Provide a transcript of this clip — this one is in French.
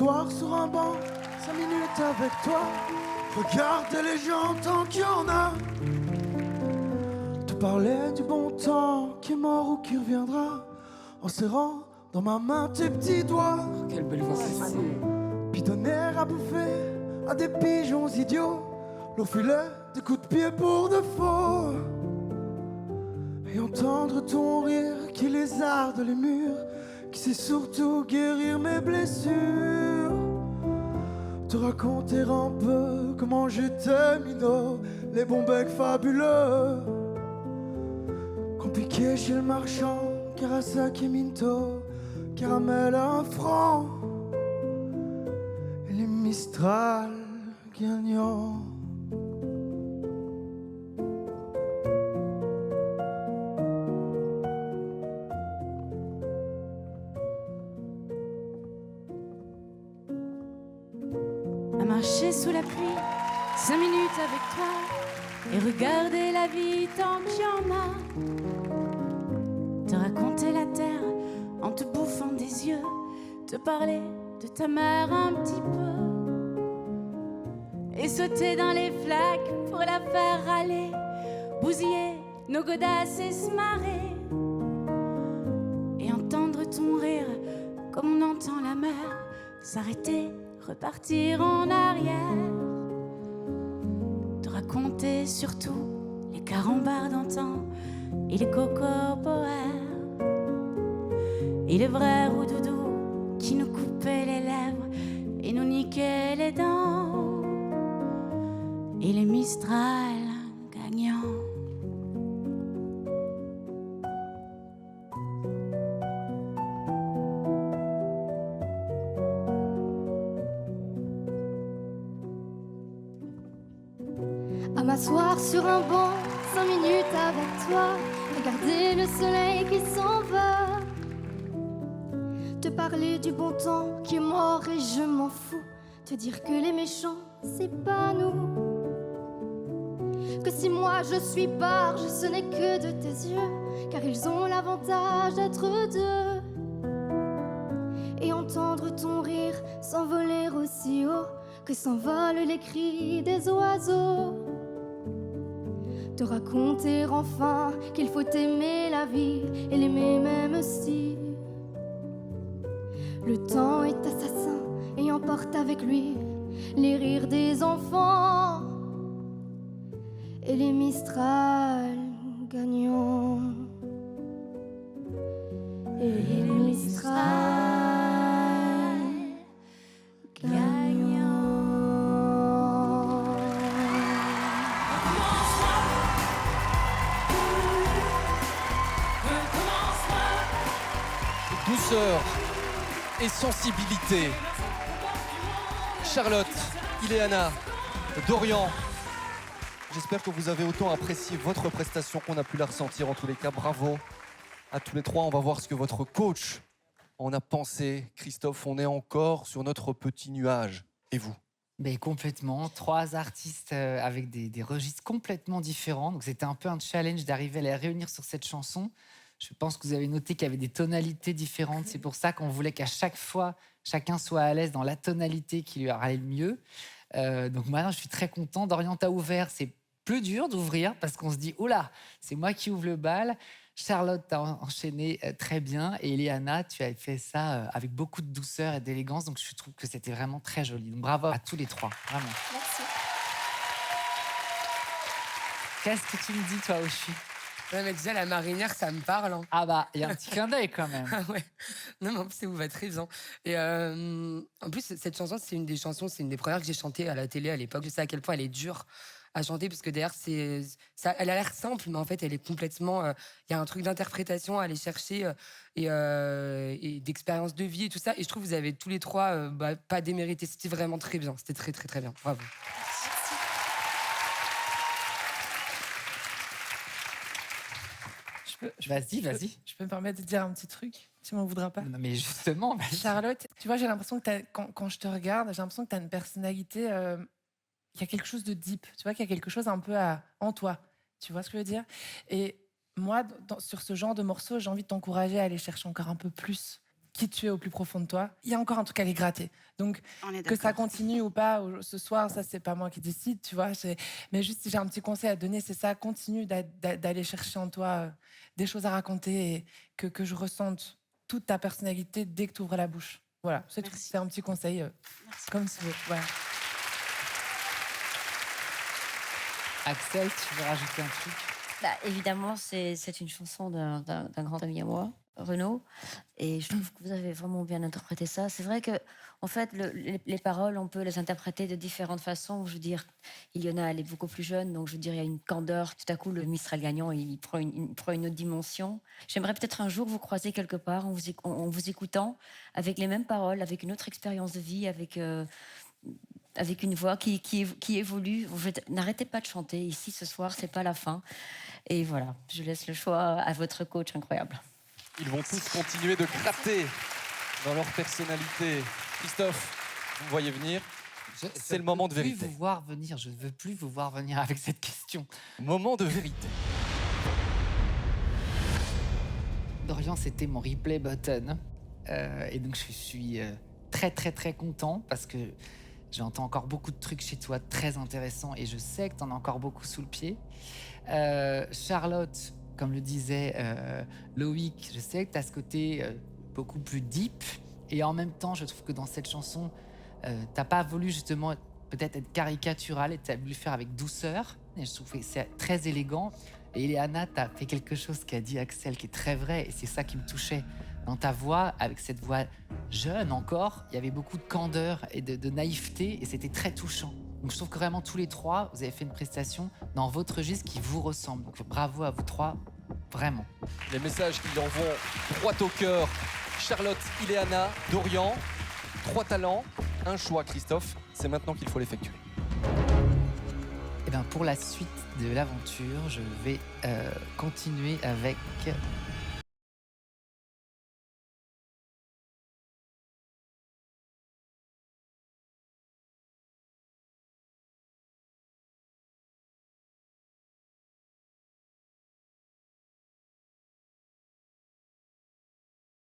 m'asseoir sur un banc, 5 minutes avec toi. Regarder les gens tant qu'il y en a. Te parler du bon temps qui est mort ou qui reviendra. En serrant dans ma main tes petits doigts. Quelle belle voix c'est. Puis donner à bouffer à des pigeons idiots. L'eau filet des coups de pied pour de faux. Et entendre ton rire qui lézarde les murs, qui sait surtout guérir mes blessures. Te raconter un peu comment j'étais minot, les bons becs fabuleux qu'on piquait chez le marchand, Karasaki Minto, caramel à 1 franc, et les Mistral gagnants. Marcher sous la pluie, 5 minutes avec toi, et regarder la vie tant qu'il y en a. Te raconter la terre en te bouffant des yeux, te parler de ta mère un petit peu, et sauter dans les flaques pour la faire râler, bousiller nos godasses et se marrer, et entendre ton rire comme on entend la mer s'arrêter, repartir en arrière. Te raconter surtout les carambars d'antan et les cocopoères et les vrais roudoudous qui nous coupaient les lèvres et nous niquaient les dents, et les Mistral gagnants. À m'asseoir sur un banc, 5 minutes avec toi, regarder le soleil qui s'en va, te parler du bon temps qui est mort et je m'en fous, te dire que les méchants c'est pas nous, que si moi je suis barge ce n'est que de tes yeux, car ils ont l'avantage d'être deux, et entendre ton rire s'envoler aussi haut que s'envolent les cris des oiseaux. Te raconter enfin qu'il faut aimer la vie et l'aimer même si le temps est assassin et emporte avec lui les rires des enfants et les Mistral gagnants. Et les Mistral gagnants. Douceur et sensibilité. Charlotte, Ileana, Dorian, j'espère que vous avez autant apprécié votre prestation qu'on a pu la ressentir. En tous les cas, bravo à tous les trois. On va voir ce que votre coach en a pensé. Christophe, on est encore sur notre petit nuage. Et vous ? Ben, complètement. 3 artistes avec des registres complètement différents. Donc c'était un peu un challenge d'arriver à les réunir sur cette chanson. Je pense que vous avez noté qu'il y avait des tonalités différentes. C'est pour ça qu'on voulait qu'à chaque fois, chacun soit à l'aise dans la tonalité qui lui allait le mieux. Donc maintenant, je suis très content. Dorian, t'as ouvert. C'est plus dur d'ouvrir parce qu'on se dit « Oula, c'est moi qui ouvre le bal ». Charlotte, t'as enchaîné très bien. Et Ileana, tu as fait ça avec beaucoup de douceur et d'élégance. Donc je trouve que c'était vraiment très joli. Donc bravo à tous les 3, vraiment. Merci. Qu'est-ce que tu me dis, toi, Oshi ? Ouais, mais déjà, la marinière, ça me parle. Hein. Ah bah, il y a un petit clin d'œil quand même. Ah ouais. Non, mais en plus, ça vous va très bien. Et en plus, cette chanson, c'est une des premières que j'ai chantées à la télé à l'époque. Je sais à quel point elle est dure à chanter, parce que derrière, elle a l'air simple, mais en fait, elle est complètement... Il y a un truc d'interprétation à aller chercher et d'expérience de vie et tout ça. Et je trouve que vous avez tous les 3 pas démérité. C'était vraiment très bien. C'était très, très, très bien. Bravo. Vas-y. Je peux me permettre de dire un petit truc? Tu m'en voudras pas? Non, mais justement, vas-y. Charlotte, tu vois, j'ai l'impression que quand je te regarde, j'ai l'impression que tu as une personnalité. Il y a quelque chose de deep. Tu vois, qu'il y a quelque chose un peu en toi. Tu vois ce que je veux dire? Et moi, sur ce genre de morceau, j'ai envie de t'encourager à aller chercher encore un peu plus. qui tu es au plus profond de toi, il y a encore un truc à aller gratter. Donc, On est que ça d'accord. continue ou pas ce soir, ça, c'est pas moi qui décide, tu vois. Mais juste, si j'ai un petit conseil à te donner, c'est ça, continue d'aller chercher en toi des choses à raconter et que je ressente toute ta personnalité dès que tu ouvres la bouche. Voilà, c'est tout. Merci. C'est un petit conseil, comme tu veux. Voilà. Axel, tu veux rajouter un truc? Bah, évidemment, c'est une chanson d'un grand ami à moi, Renaud. Et je trouve que vous avez vraiment bien interprété ça. C'est vrai que, en fait, les paroles, on peut les interpréter de différentes façons. Je veux dire, Iliona, elle est beaucoup plus jeune, donc je veux dire, il y a une candeur. Tout à coup, le Mistral gagnant, il prend une autre dimension. J'aimerais peut-être un jour vous croiser quelque part en vous écoutant, avec les mêmes paroles, avec une autre expérience de vie, avec une voix qui évolue. N'arrêtez pas de chanter. Ici, ce soir, c'est pas la fin. Et voilà, je laisse le choix à votre coach incroyable. Ils vont tous continuer de gratter dans leur personnalité. Christophe, vous me voyez venir. C'est le moment de vérité. Je ne veux plus vous voir venir avec cette question. Moment de vérité. Dorian, c'était mon replay button. Et donc, je suis très, très, très content parce que j'entends encore beaucoup de trucs chez toi très intéressants et je sais que tu en as encore beaucoup sous le pied. Charlotte, comme le disait Loïc, je sais que tu as ce côté beaucoup plus deep. Et en même temps, je trouve que dans cette chanson, t'as pas voulu justement peut-être être caricatural et t'as voulu faire avec douceur. Et je trouve que c'est très élégant. Et Ileana, t'as fait quelque chose qu'a dit Axel qui est très vrai. Et c'est ça qui me touchait. Dans ta voix, avec cette voix jeune encore, il y avait beaucoup de candeur et de naïveté. Et c'était très touchant. Donc je trouve que vraiment tous les trois, vous avez fait une prestation dans votre registre qui vous ressemble. Donc bravo à vous trois, vraiment. Les messages qui en vont droit au cœur. Charlotte, Ileana, Dorian. 3 talents, un choix, Christophe. C'est maintenant qu'il faut l'effectuer. Et bien pour la suite de l'aventure, je vais continuer avec